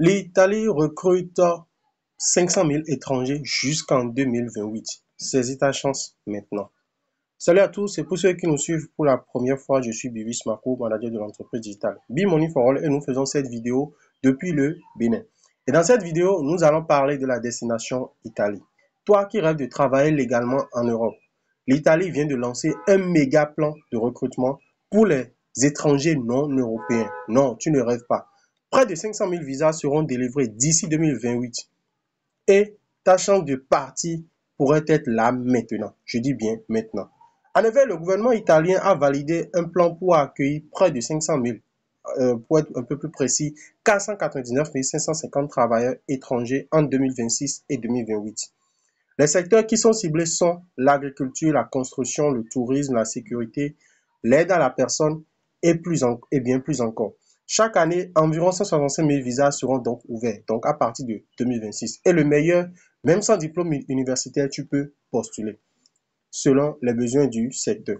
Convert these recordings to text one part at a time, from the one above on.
L'Italie recrute 500 000 étrangers jusqu'en 2028. Saisis ta chance maintenant. Salut à tous, et pour ceux qui nous suivent pour la première fois, je suis Bivis Marco, manager de l'entreprise digitale Be-Money for All, et nous faisons cette vidéo depuis le Bénin. Et dans cette vidéo, nous allons parler de la destination Italie. Toi qui rêves de travailler légalement en Europe, l'Italie vient de lancer un méga plan de recrutement pour les étrangers non européens. Non, tu ne rêves pas. Près de 500 000 visas seront délivrés d'ici 2028 et ta chance de partir pourrait être là maintenant. Je dis bien maintenant. En effet, le gouvernement italien a validé un plan pour accueillir près de 500 000, pour être un peu plus précis, 499 550 travailleurs étrangers en 2026 et 2028. Les secteurs qui sont ciblés sont l'agriculture, la construction, le tourisme, la sécurité, l'aide à la personne et bien plus encore. Chaque année, environ 165 000 visas seront donc ouverts, donc à partir de 2026. Et le meilleur, même sans diplôme universitaire, tu peux postuler selon les besoins du secteur.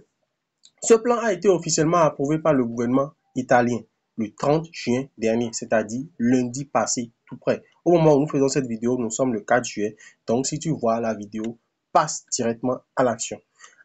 Ce plan a été officiellement approuvé par le gouvernement italien le 30 juin dernier, c'est-à-dire lundi passé, tout près. Au moment où nous faisons cette vidéo, nous sommes le 4 juillet. Donc, si tu vois la vidéo, passe directement à l'action.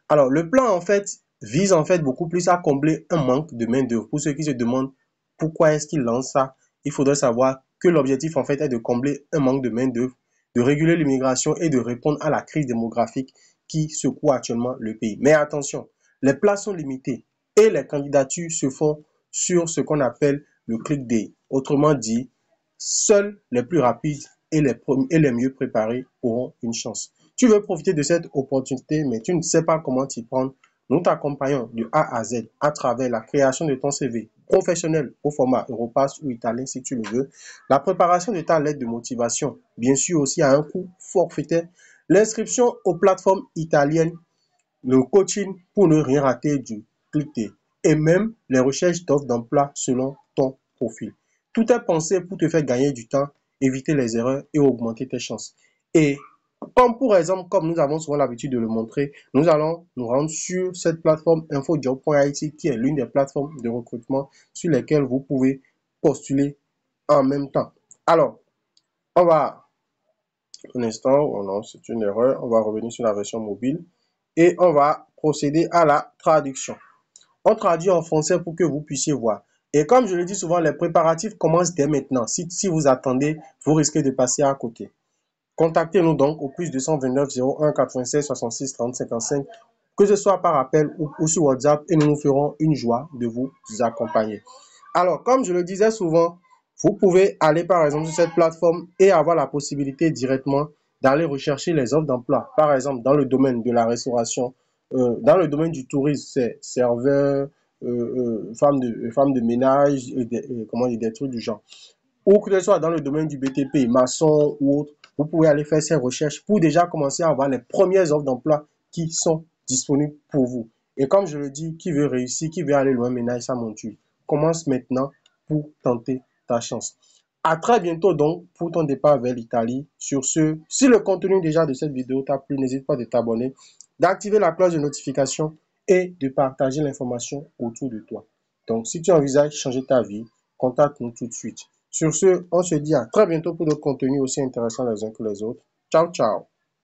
Alors, le plan, en fait, vise en fait beaucoup plus à combler un manque de main-d'œuvre. Pour ceux qui se demandent pourquoi est-ce qu'il lance ça, il faudrait savoir que l'objectif, en fait, est de combler un manque de main-d'œuvre, de réguler l'immigration et de répondre à la crise démographique qui secoue actuellement le pays. Mais attention, les places sont limitées et les candidatures se font sur ce qu'on appelle le click day. Autrement dit, seuls les plus rapides et les mieux préparés auront une chance. Tu veux profiter de cette opportunité, mais tu ne sais pas comment t'y prendre. Nous t'accompagnons de A à Z à travers la création de ton CV professionnel au format Europass ou italien si tu le veux, la préparation de ta lettre de motivation, bien sûr aussi à un coût forfaitaire, l'inscription aux plateformes italiennes, le coaching pour ne rien rater du cliquer et même les recherches d'offres d'emploi selon ton profil. Tout est pensé pour te faire gagner du temps, éviter les erreurs et augmenter tes chances. Et comme pour exemple, comme nous avons souvent l'habitude de le montrer, nous allons nous rendre sur cette plateforme infojob.it qui est l'une des plateformes de recrutement sur lesquelles vous pouvez postuler en même temps. Alors, on va, un instant, oh non, c'est une erreur, on va revenir sur la version mobile et on va procéder à la traduction. On traduit en français pour que vous puissiez voir. Et comme je le dis souvent, les préparatifs commencent dès maintenant. Si vous attendez, vous risquez de passer à côté. Contactez-nous donc au plus 229 01 96 66 30 55, que ce soit par appel ou sur WhatsApp, et nous nous ferons une joie de vous accompagner. Alors, comme je le disais souvent, vous pouvez aller par exemple sur cette plateforme et avoir la possibilité directement d'aller rechercher les offres d'emploi. Par exemple, dans le domaine de la restauration, dans le domaine du tourisme, c'est serveur, femme de ménage, comment dire, des trucs du genre. Ou que ce soit dans le domaine du BTP, maçon ou autre, vous pouvez aller faire ces recherches pour déjà commencer à avoir les premières offres d'emploi qui sont disponibles pour vous. Et comme je le dis, qui veut réussir, qui veut aller loin, ménage sa monture. Commence maintenant pour tenter ta chance. À très bientôt donc pour ton départ vers l'Italie. Sur ce, si le contenu déjà de cette vidéo t'a plu, n'hésite pas de t'abonner, d'activer la cloche de notification et de partager l'information autour de toi. Donc, si tu envisages de changer ta vie, contacte-nous tout de suite. Sur ce, on se dit à très bientôt pour d'autres contenus aussi intéressants les uns que les autres. Ciao, ciao.